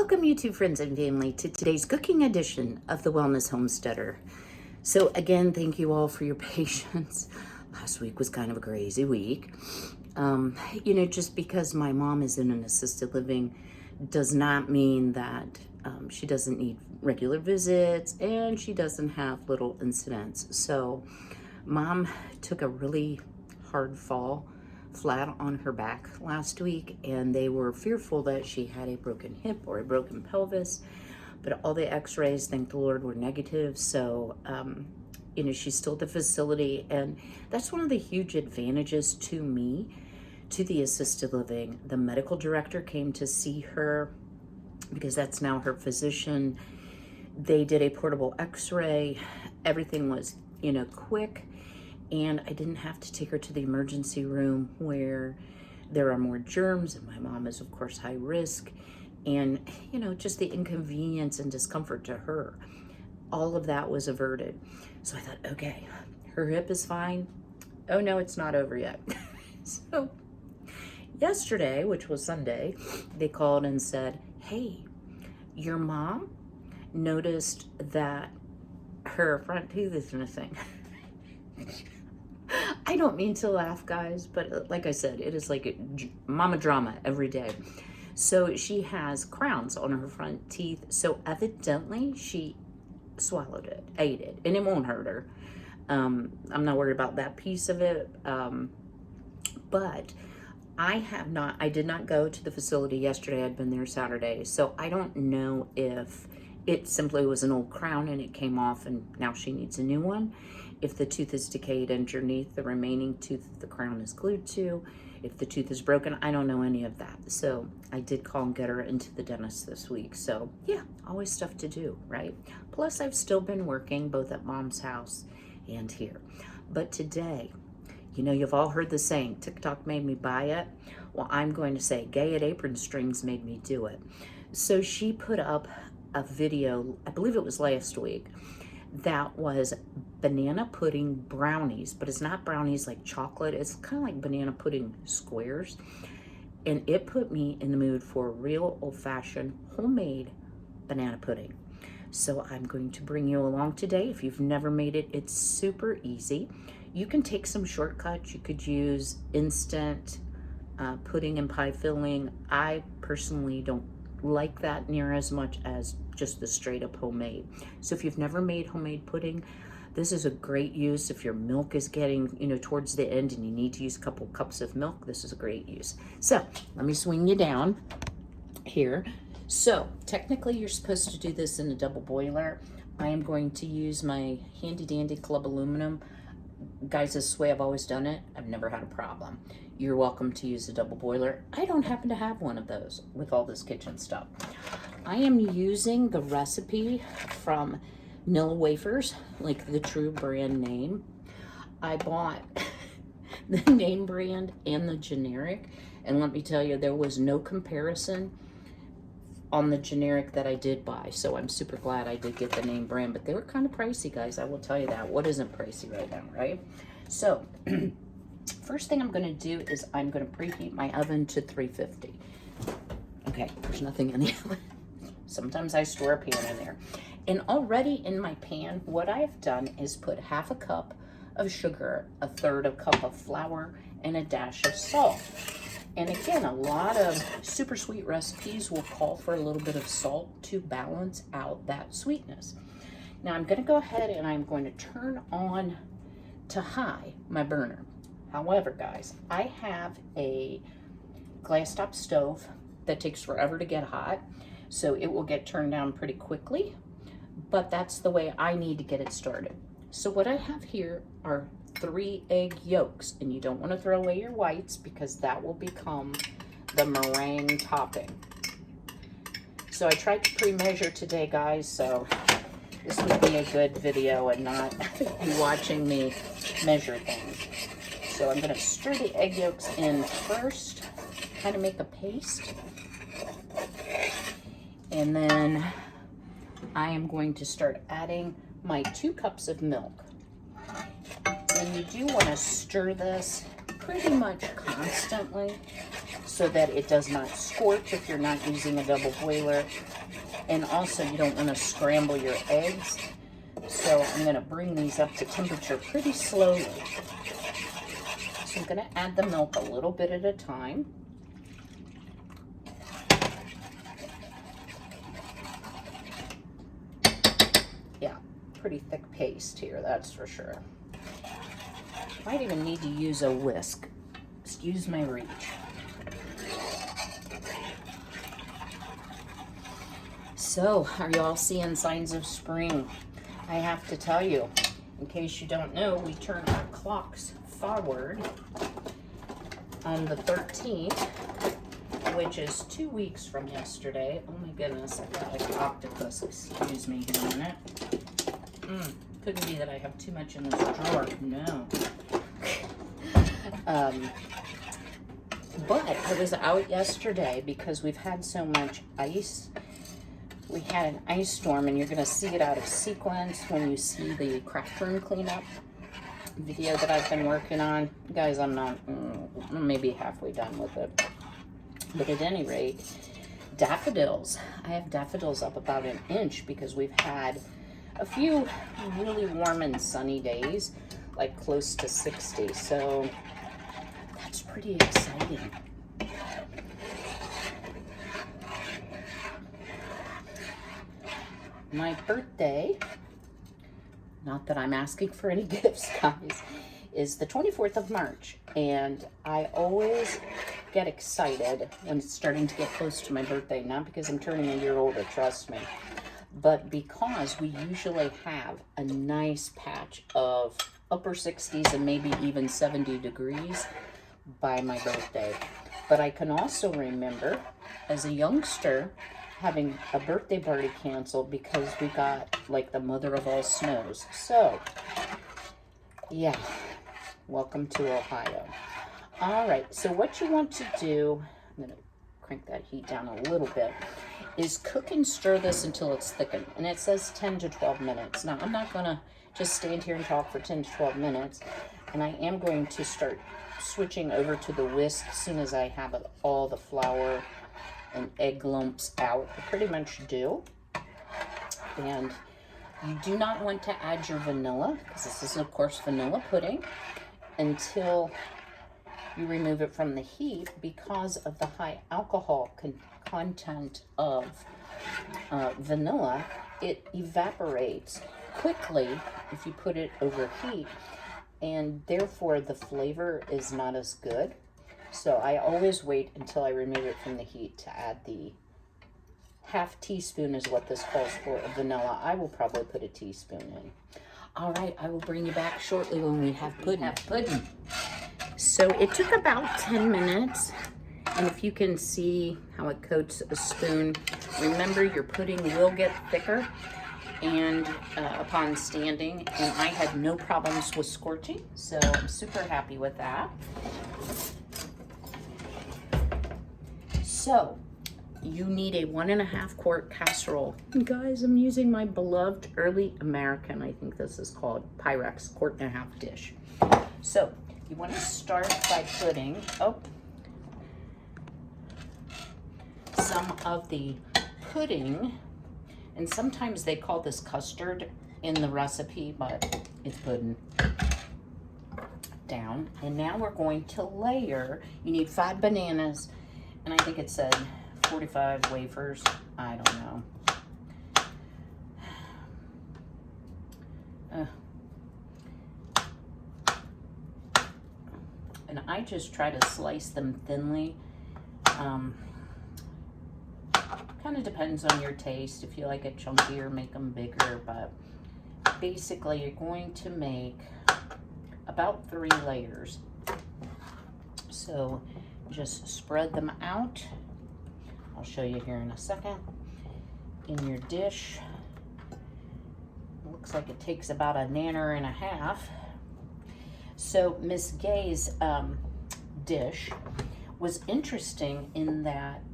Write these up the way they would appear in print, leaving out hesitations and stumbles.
Welcome, YouTube friends and family, to today's cooking edition of the Wellness Homesteader. So again, thank you all for your patience. Last week was kind of a crazy week. Just because my mom is in an assisted living does not mean that she doesn't need regular visits and she doesn't have little incidents. So mom took a really hard fall flat on her back last week, and they were fearful that she had a broken hip or a broken pelvis, but all the x-rays, thank the Lord, were negative. So she's still at the facility, and that's one of the huge advantages to me, to the assisted living. The medical director came to see her because that's now her physician. They did a portable x-ray. Everything was quick, and I didn't have to take her to the emergency room where there are more germs, and my mom is of course high risk, and just the inconvenience and discomfort to her. All of that was averted. So I thought, okay, her hip is fine. Oh no, it's not over yet. So yesterday, which was Sunday, they called and said, hey, your mom noticed that her front tooth is missing. I don't mean to laugh, guys, but like I said, it is like mama drama every day. So she has crowns on her front teeth. So evidently she swallowed it, ate it, and it won't hurt her. I'm not worried about that piece of it. But I did not go to the facility yesterday. I'd been there Saturday. So I don't know if it simply was an old crown and it came off and now she needs a new one. If the tooth is decayed underneath the remaining tooth the crown is glued to, if the tooth is broken, I don't know any of that. So I did call and get her into the dentist this week. So yeah, always stuff to do, right? Plus I've still been working both at mom's house and here. But today, you've all heard the saying, TikTok made me buy it. Well, I'm going to say Gay at Apron Strings made me do it. So she put up a video, I believe it was last week, that was banana pudding brownies, but it's not brownies like chocolate. It's kind of like banana pudding squares. And it put me in the mood for real old-fashioned homemade banana pudding. So I'm going to bring you along today. If you've never made it, it's super easy. You can take some shortcuts. You could use instant pudding and pie filling. I personally don't like that near as much as just the straight up homemade. So if you've never made homemade pudding, this is a great use. If your milk is getting towards the end and you need to use a couple cups of milk, this is a great use. So let me swing you down here. So technically you're supposed to do this in a double boiler. I am going to use my handy dandy club aluminum. Guys, this is the way I've always done it. I've never had a problem. You're welcome to use a double boiler. I don't happen to have one of those with all this kitchen stuff. I am using the recipe from Nilla Wafers, like the true brand name. I bought the name brand and the generic, and let me tell you, there was no comparison on the generic that I did buy. So I'm super glad I did get the name brand, but they were kind of pricey, guys. I will tell you that. What isn't pricey right now, right? So first thing I'm going to do is I'm going to preheat my oven to 350. Okay, there's nothing in the oven. Sometimes I store a pan in there. And already in my pan, what I've done is put half a cup of sugar, a third of a cup of flour, and a dash of salt. And again, a lot of super sweet recipes will call for a little bit of salt to balance out that sweetness. Now I'm going to go ahead and I'm going to turn on to high my burner. However, guys, I have a glass top stove that takes forever to get hot, so it will get turned down pretty quickly, but that's the way I need to get it started. So what I have here are 3 egg yolks, and you don't want to throw away your whites because that will become the meringue topping. So I tried to pre-measure today, guys, so this would be a good video and not you watching me measure things. So I'm going to stir the egg yolks in first, kind of make a paste. And then I am going to start adding my 2 cups of milk. And you do want to stir this pretty much constantly so that it does not scorch if you're not using a double boiler. And also you don't want to scramble your eggs. So I'm going to bring these up to temperature pretty slowly. So I'm going to add the milk a little bit at a time. Yeah, pretty thick paste here, that's for sure. Might even need to use a whisk. Excuse my reach. So, are y'all seeing signs of spring? I have to tell you, in case you don't know, we turn our clocks forward on the 13th, which is 2 weeks from yesterday. Oh my goodness, I got like an octopus. Excuse me here a minute. Couldn't be that I have too much in this drawer. No. But I was out yesterday because we've had so much ice. We had an ice storm, and you're going to see it out of sequence when you see the craft room cleanup video that I've been working on. Guys, I'm not, maybe halfway done with it. But at any rate, daffodils. I have daffodils up about an inch because we've had a few really warm and sunny days, like close to 60. So that's pretty exciting. My birthday, not that I'm asking for any gifts, guys, is the 24th of March. And I always get excited when it's starting to get close to my birthday. Not because I'm turning a year older, trust me, but because we usually have a nice patch of upper 60s and maybe even 70 degrees by my birthday. But I can also remember as a youngster having a birthday party canceled because we got like the mother of all snows. So yeah, welcome to Ohio. All right, so what you want to do, I'm gonna crank that heat down a little bit, is cook and stir this until it's thickened. And it says 10 to 12 minutes. Now I'm not gonna just stand here and talk for 10 to 12 minutes. And I am going to start switching over to the whisk as soon as I have all the flour and egg lumps out. I pretty much do. And you do not want to add your vanilla, because this is of course vanilla pudding, until you remove it from the heat because of the high alcohol content of vanilla. It evaporates quickly if you put it over heat, and therefore the flavor is not as good. So I always wait until I remove it from the heat to add the half teaspoon is what this calls for of vanilla. I will probably put a teaspoon in. All right, I will bring you back shortly when we have pudding. So it took about 10 minutes. And if you can see how it coats a spoon, remember your pudding will get thicker and upon standing, and I had no problems with scorching, so I'm super happy with that. So you need a 1.5 quart casserole. Guys, I'm using my beloved Early American, I think this is called, Pyrex 1.5 quart dish. So you want to start by putting some of the pudding, and sometimes they call this custard in the recipe, but it's pudding, down. And now we're going to layer, you need 5 bananas, and I think it said 45 wafers, I don't know. And I just try to slice them thinly. Kind of depends on your taste. If you like it chunkier, make them bigger. But basically, you're going to make about 3 layers. So just spread them out. I'll show you here in a second. In your dish. Looks like it takes about a nanner and a half. So Miss Gay's dish was interesting in that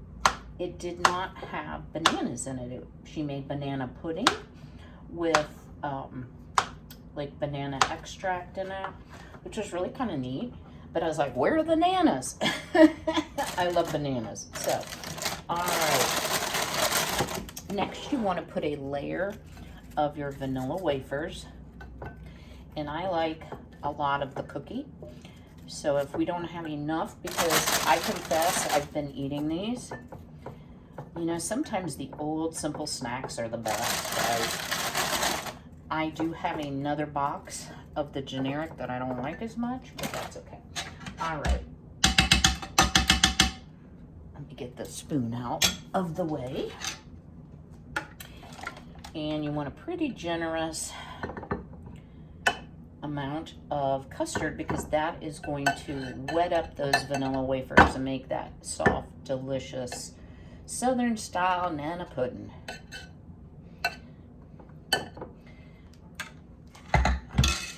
it did not have bananas in it. She made banana pudding with like banana extract in it, which was really kind of neat. But I was like, where are the nanas? I love bananas. So, all right. Next, you want to put a layer of your vanilla wafers. And I like a lot of the cookie. So if we don't have enough, because I confess I've been eating these, you know, sometimes the old simple snacks are the best, right? I do have another box of the generic that I don't like as much, but that's okay. All right. Let me get the spoon out of the way. And you want a pretty generous amount of custard, because that is going to wet up those vanilla wafers and make that soft, delicious Southern style Nana pudding.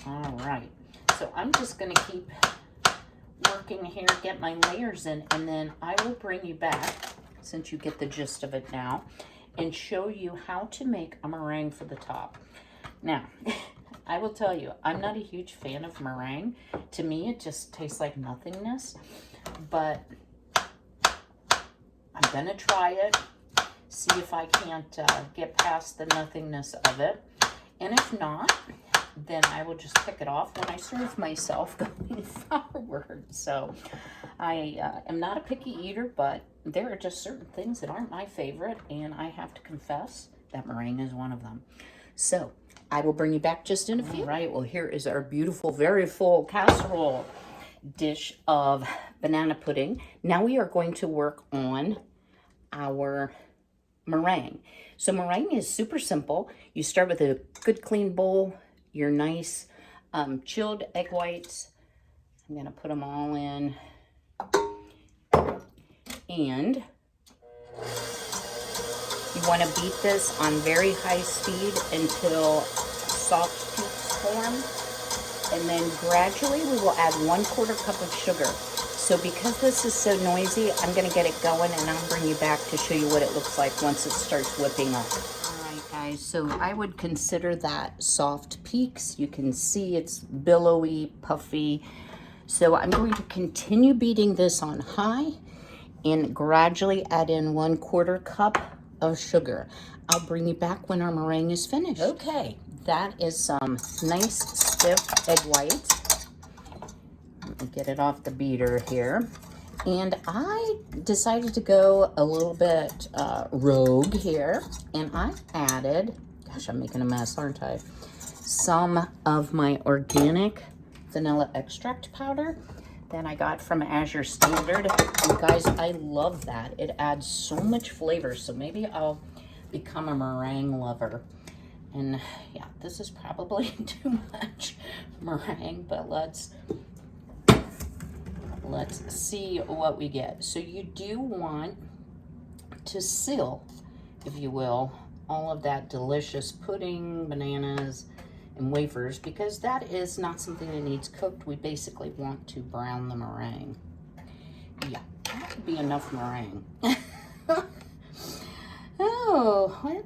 All right, so I'm just going to keep working here, get my layers in, and then I will bring you back, since you get the gist of it now, and show you how to make a meringue for the top. Now, I will tell you, I'm not a huge fan of meringue. To me, it just tastes like nothingness, but I'm gonna try it, see if I can't get past the nothingness of it. And if not, then I will just pick it off when I serve myself going forward. So I am not a picky eater, but there are just certain things that aren't my favorite, and I have to confess that meringue is one of them. So I will bring you back just in a few. All right, well, here is our beautiful, very full casserole dish of banana pudding. Now we are going to work on our meringue. So meringue is super simple. You start with a good clean bowl, your nice chilled egg whites. I'm gonna put them all in. And you want to beat this on very high speed until soft peaks form. And then gradually we will add 1/4 cup of sugar. So because this is so noisy, I'm going to get it going, and I'll bring you back to show you what it looks like once it starts whipping up. All right, guys, so I would consider that soft peaks. You can see it's billowy, puffy. So I'm going to continue beating this on high and gradually add in 1/4 cup of sugar. I'll bring you back when our meringue is finished. Okay, that is some nice stiff egg whites. Let me get it off the beater here. And I decided to go a little bit rogue here, and I added, gosh, I'm making a mess, aren't I? Some of my organic vanilla extract powder that I got from Azure Standard. And guys, I love that. It adds so much flavor, so maybe I'll become a meringue lover. And yeah, this is probably too much meringue, but let's see what we get. So you do want to seal, if you will, all of that delicious pudding, bananas, and wafers, because that is not something that needs cooked. We basically want to brown the meringue. Yeah, that would be enough meringue. Oh, well,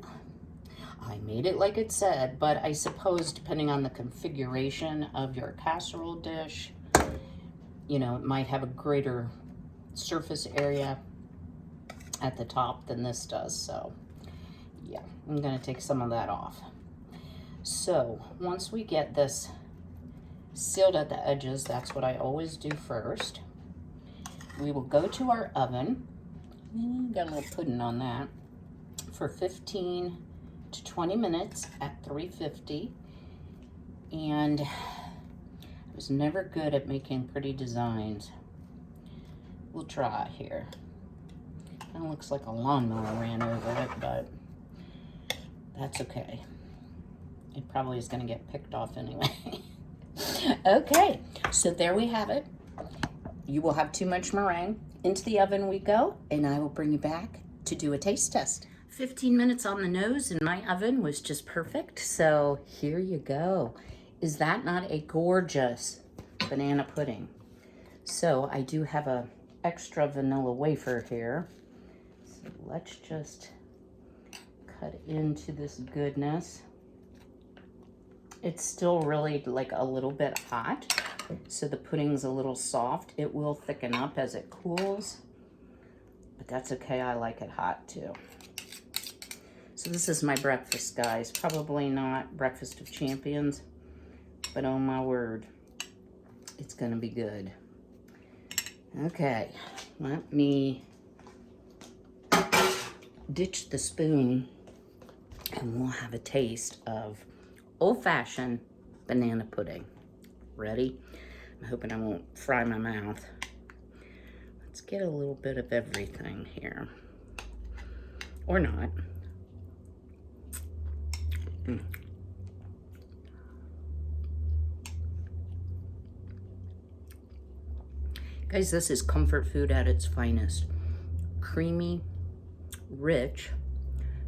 I made it like it said, but I suppose depending on the configuration of your casserole dish, you know, it might have a greater surface area at the top than this does. So yeah, I'm gonna take some of that off. So once we get this sealed at the edges, that's what I always do first. We will go to our oven. Got a little pudding on that, for 15 to 20 minutes at 350. And I was never good at making pretty designs. We'll try here. Kind of looks like a lawnmower ran over it, but that's okay. It probably is going to get picked off anyway. Okay, so there we have it. You will have too much meringue. Into the oven we go, and I will bring you back to do a taste test. 15 minutes on the nose, and my oven was just perfect. So here you go. Is that not a gorgeous banana pudding? So I do have a extra vanilla wafer here. So let's just cut into this goodness. It's still really like a little bit hot, so the pudding's a little soft. It will thicken up as it cools. but that's okay. I like it hot too. So this is my breakfast, guys. Probably not breakfast of champions, but oh my word, it's gonna be good. Okay, let me ditch the spoon and we'll have a taste of old-fashioned banana pudding. Ready? I'm hoping I won't fry my mouth. Let's get a little bit of everything here. Or not. Guys, this is comfort food at its finest. Creamy, rich,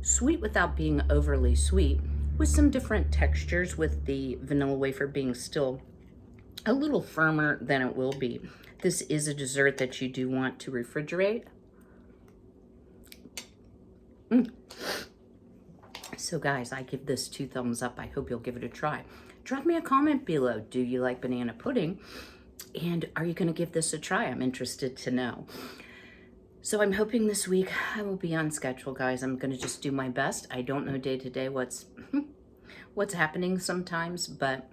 sweet without being overly sweet, with some different textures, with the vanilla wafer being still a little firmer than it will be. This is a dessert that you do want to refrigerate. So guys, I give this 2 thumbs up. I hope you'll give it a try. Drop me a comment below. Do you like banana pudding? And are you going to give this a try? I'm interested to know. So I'm hoping this week I will be on schedule, guys. I'm going to just do my best. I don't know day to day what's happening sometimes, but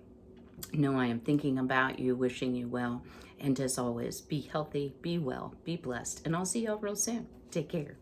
no, I am thinking about you, wishing you well. And as always, be healthy, be well, be blessed. And I'll see y'all real soon. Take care.